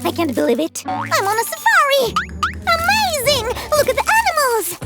I can't believe it. I'm on a safari! Amazing! Look at the animals!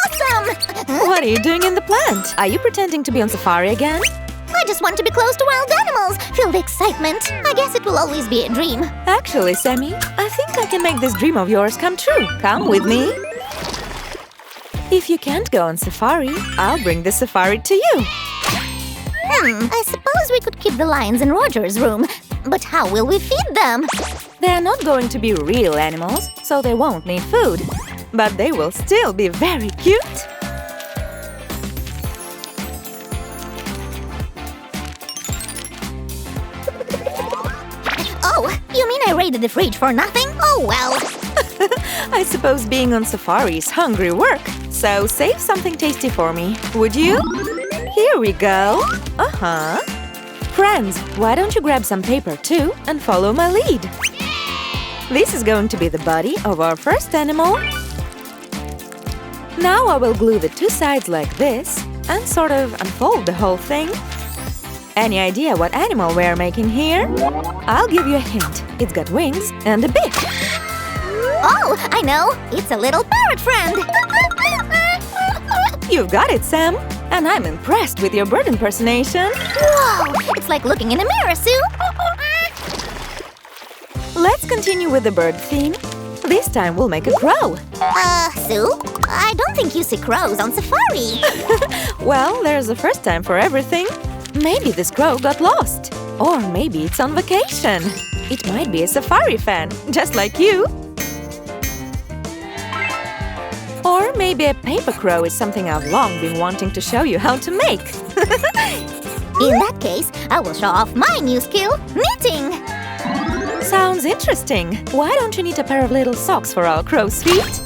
Awesome! What are you doing in the plant? Are you pretending to be on safari again? I just want to be close to wild animals. Feel the excitement. I guess it will always be a dream. Actually, Sammy, I think I can make this dream of yours come true. Come with me. If you can't go on safari, I'll bring the safari to you. I suppose we could keep the lions in Roger's room. But how will we feed them? They're not going to be real animals, so they won't need food. But they will still be very cute. Oh, you mean I raided the fridge for nothing? Oh well. I suppose being on safari is hungry work, so save something tasty for me, would you? Here we go. Friends, why don't you grab some paper too and follow my lead? This is going to be the body of our first animal. Now I will glue the two sides like this and sort of unfold the whole thing. Any idea what animal we're making here? I'll give you a hint. It's got wings and a beak. Oh, I know! It's a little parrot friend! You've got it, Sam! And I'm impressed with your bird impersonation. Whoa! It's like looking in a mirror, Sue! Let's continue with the bird theme. This time we'll make a crow. Sue? I don't think you see crows on safari. Well, there's a first time for everything. Maybe this crow got lost. Or maybe it's on vacation. It might be a safari fan, just like you. Or maybe a paper crow is something I've long been wanting to show you how to make. In that case, I will show off my new skill, knitting! Sounds interesting. Why don't you knit a pair of little socks for our crow's feet?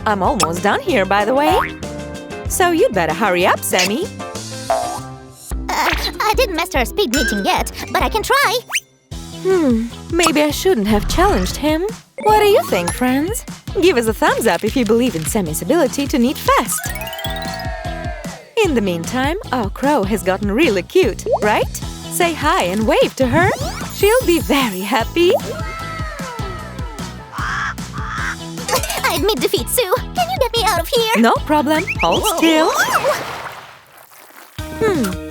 I'm almost done here, by the way. So you'd better hurry up, Sammy. I didn't master speed knitting yet, but I can try. Maybe I shouldn't have challenged him. What do you think, friends? Give us a thumbs up if you believe in Sammy's ability to knit fast. In the meantime, our crow has gotten really cute, right? Say hi and wave to her. She'll be very happy. I admit defeat, Sue. Can you get me out of here? No problem. Hold still.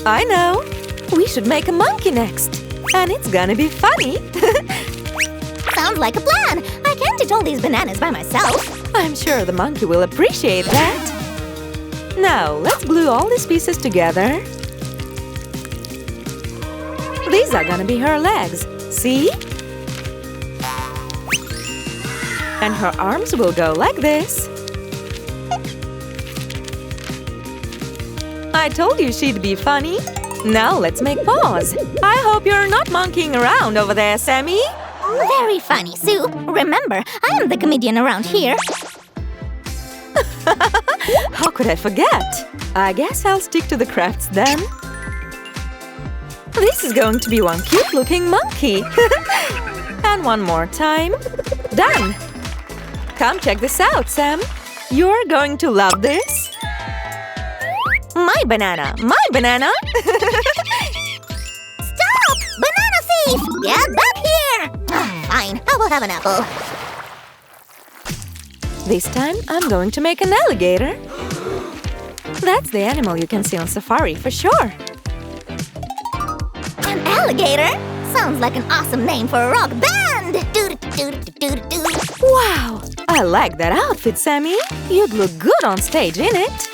I know. We should make a monkey next. And it's gonna be funny. Sounds like a plan. I can't eat all these bananas by myself. I'm sure the monkey will appreciate that. Now, let's glue all these pieces together. These are gonna be her legs. See? And her arms will go like this. I told you she'd be funny. Now let's make paws. I hope you're not monkeying around over there, Sammy. Very funny, Sue. Remember, I am the comedian around here. How could I forget? I guess I'll stick to the crafts then. This is going to be one cute-looking monkey. And one more time. Done! Come check this out, Sam. You're going to love this. My banana! My banana! Stop! Banana thief! Get back here! Fine, I will have an apple. This time, I'm going to make an alligator. That's the animal you can see on safari for sure. An alligator? Sounds like an awesome name for a rock band! Wow! I like that outfit, Sammy. You'd look good on stage in it.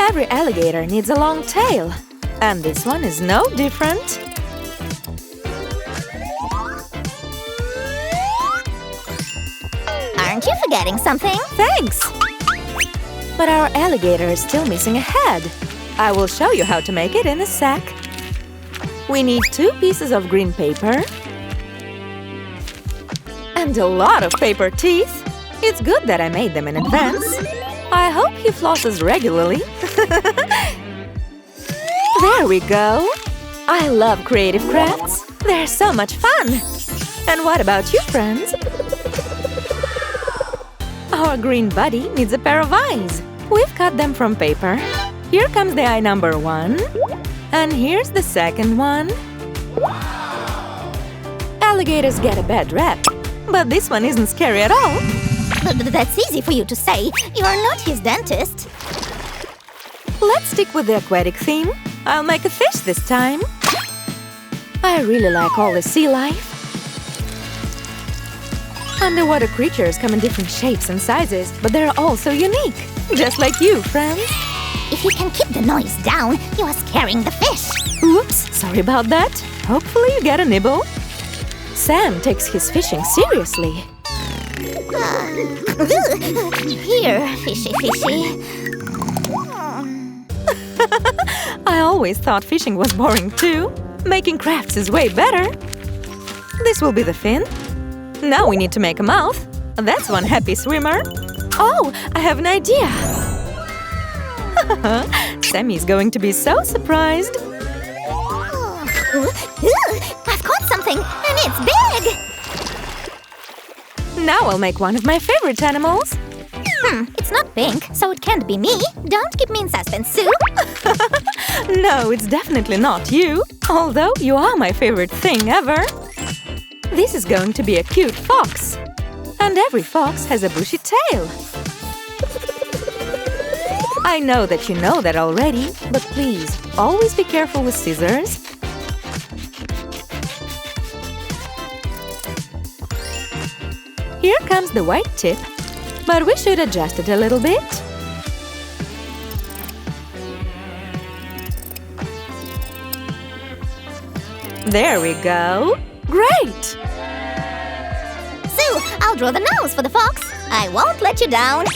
Every alligator needs a long tail. And this one is no different. Aren't you forgetting something? Thanks! But our alligator is still missing a head. I will show you how to make it in a sec. We need 2 pieces of green paper. And a lot of paper teeth. It's good that I made them in advance. I hope he flosses regularly. There we go! I love creative crafts. They're so much fun! And what about you, friends? Our green buddy needs a pair of eyes. We've cut them from paper. Here comes the eye number 1. And here's the second one. Alligators get a bad rap, but this one isn't scary at all. That's easy for you to say. You are not his dentist. Let's stick with the aquatic theme. I'll make a fish this time. I really like all the sea life. Underwater creatures come in different shapes and sizes, but they're all so unique. Just like you, friends. If you can keep the noise down, you are scaring the fish. Oops, sorry about that. Hopefully you get a nibble. Sam takes his fishing seriously. Here, fishy, fishy. I always thought fishing was boring too. Making crafts is way better. This will be the fin. Now we need to make a mouth. That's one happy swimmer. Oh, I have an idea. Sammy's going to be so surprised. I've caught something, and it's big! Now I'll make one of my favorite animals. It's not pink, so it can't be me. Don't keep me in suspense, Sue. No, it's definitely not you. Although you are my favorite thing ever. This is going to be a cute fox. And every fox has a bushy tail. I know that you know that already, but please, always be careful with scissors. Here comes the white tip, but we should adjust it a little bit. There we go! Great! Sue, I'll draw the nose for the fox. I won't let you down.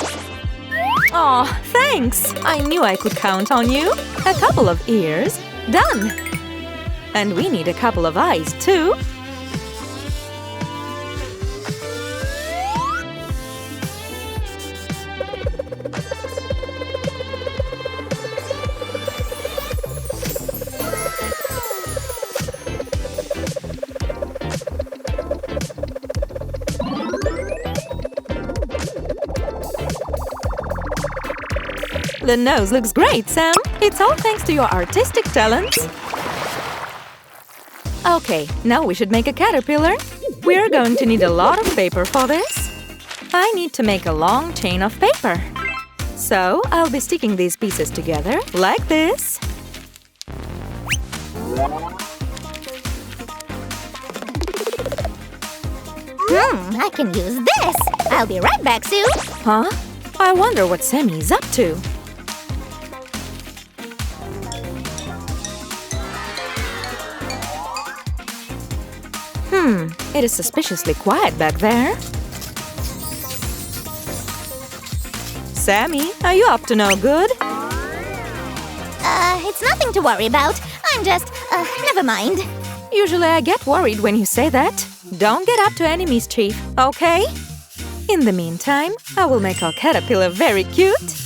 Aw, thanks! I knew I could count on you. A couple of ears. Done! And we need a couple of eyes, too. The nose looks great, Sam. It's all thanks to your artistic talents. Okay, now we should make a caterpillar. We're going to need a lot of paper for this. I need to make a long chain of paper. So I'll be sticking these pieces together like this. I can use this. I'll be right back, Sue. Huh? I wonder what Sammy is up to. It is suspiciously quiet back there. Sammy, are you up to no good? It's nothing to worry about. I'm just, never mind. Usually I get worried when you say that. Don't get up to any mischief, okay? In the meantime, I will make our caterpillar very cute.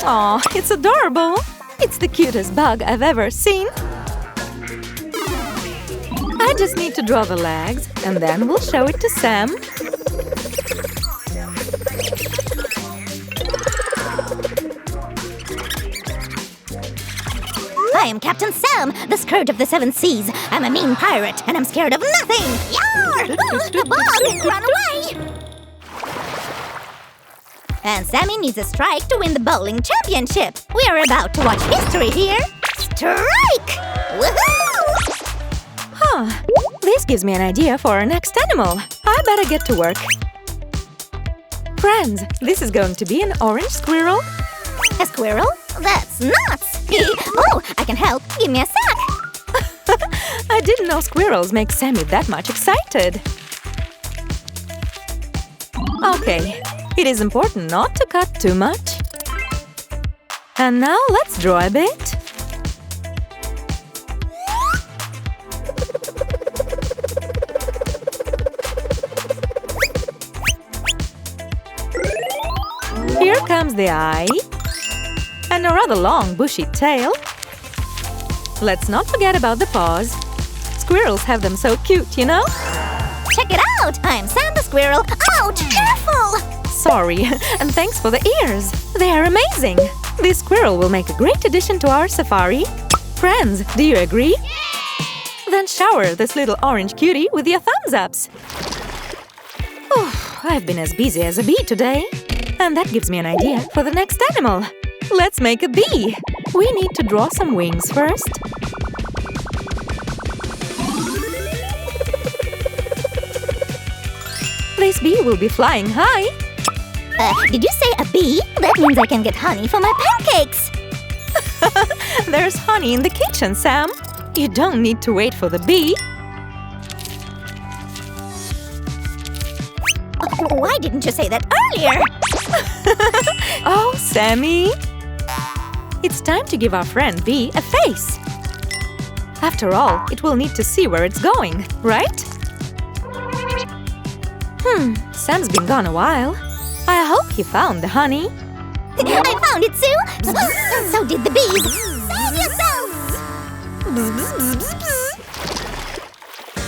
Aw, it's adorable! It's the cutest bug I've ever seen. I just need to draw the legs, and then we'll show it to Sam. I am Captain Sam, the Scourge of the Seven Seas. I'm a mean pirate, and I'm scared of nothing. Yar! A bug! Run away! And Sammy needs a strike to win the bowling championship. We are about to watch history here. Strike! Woohoo! Huh. This gives me an idea for our next animal. I better get to work. Friends, this is going to be an orange squirrel. A squirrel? That's nuts! Oh, I can help. Give me a sack. I didn't know squirrels make Sammy that much excited. Okay, it is important not to cut too much. And now let's draw a bit. Here comes the eye. And a rather long, bushy tail. Let's not forget about the paws. Squirrels have them so cute, you know? Check it out! I'm Sam the squirrel. Ouch! Careful! Sorry, and thanks for the ears. They are amazing. This squirrel will make a great addition to our safari. Friends, do you agree? Then shower this little orange cutie with your thumbs ups. I've been as busy as a bee today. And that gives me an idea for the next animal. Let's make a bee. We need to draw some wings first. This bee will be flying high. Did you say a bee? That means I can get honey for my pancakes. There's honey in the kitchen, Sam. You don't need to wait for the bee. Why didn't you say that earlier? Oh, Sammy. It's time to give our friend bee a face. After all, it will need to see where it's going, right? Sam's been gone a while. I hope he found the honey. I found it, Sue! So did the bees! Save yourselves!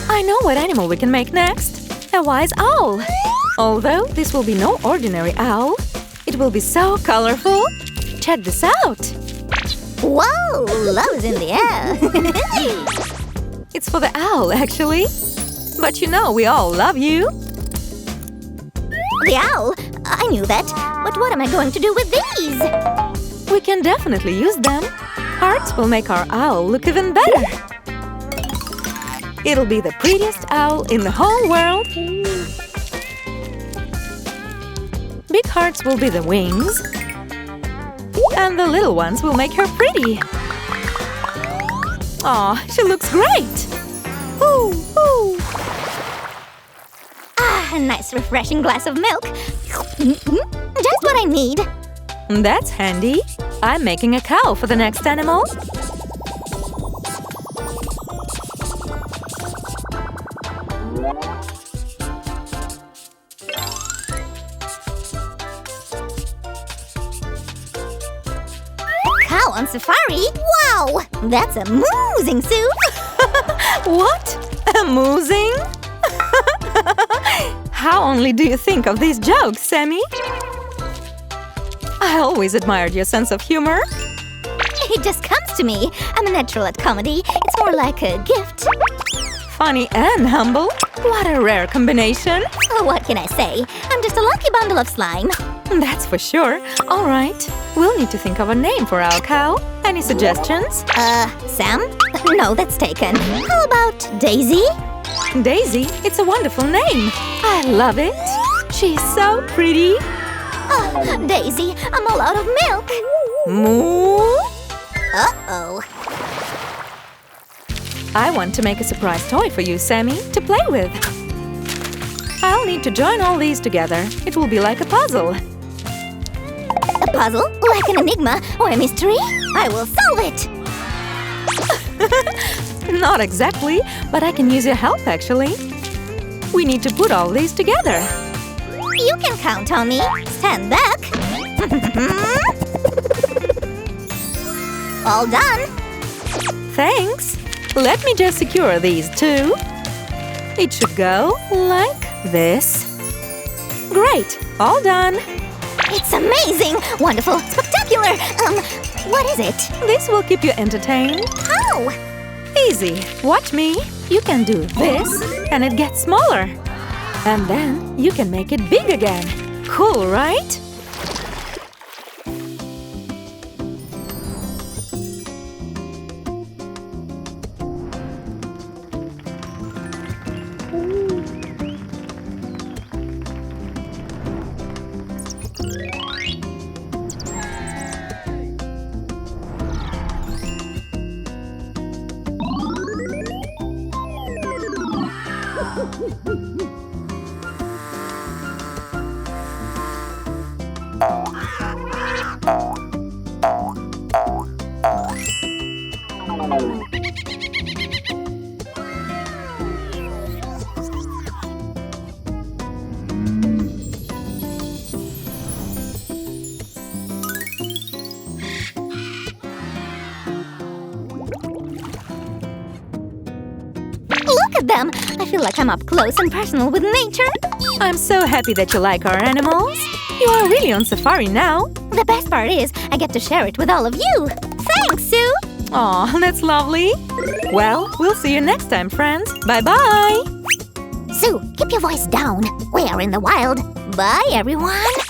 I know what animal we can make next. A wise owl. Although this will be no ordinary owl. It will be so colorful. Check this out. Whoa! Love is in the air! It's for the owl, actually. But you know we all love you. The owl? I knew that. But what am I going to do with these? We can definitely use them. Hearts will make our owl look even better. It'll be the prettiest owl in the whole world. Big hearts will be the wings. And the little ones will make her pretty. Aw, she looks great! Ooh, ooh. Ah, a nice refreshing glass of milk. Just what I need. That's handy. I'm making a cow for the next animal. Cow on safari? Wow! That's amusing, Sue! What? Amusing? How only do you think of these jokes, Sammy? I always admired your sense of humor. It just comes to me. I'm a natural at comedy. It's more like a gift. Funny and humble. What a rare combination. Oh, what can I say? I'm just a lucky bundle of slime. That's for sure. All right. We'll need to think of a name for our cow. Any suggestions? Sam? No, that's taken. How about Daisy? Daisy? It's a wonderful name. I love it. She's so pretty. Oh, Daisy, I'm all out of milk. Moo. Uh-oh. I want to make a surprise toy for you, Sammy, to play with. I'll need to join all these together. It will be like a puzzle. A puzzle? Like an enigma or a mystery? I will solve it! Not exactly, but I can use your help, actually. We need to put all these together. You can count on me. Stand back. All done. Thanks. Let me just secure these two. It should go like this. Great. All done. It's amazing! Wonderful! Spectacular! What is it? This will keep you entertained. How? Easy. Watch me. You can do this, and it gets smaller. And then you can make it big again. Cool, right? look at them. I feel like I'm up close and personal with nature. I'm so happy that you like our animals. You are really on safari now. The best part is I get to share it with all of you. Thanks, Sue. Aw, that's lovely. Well, we'll see you next time, friends. Bye-bye. Sue, keep your voice down. We are in the wild. Bye, everyone.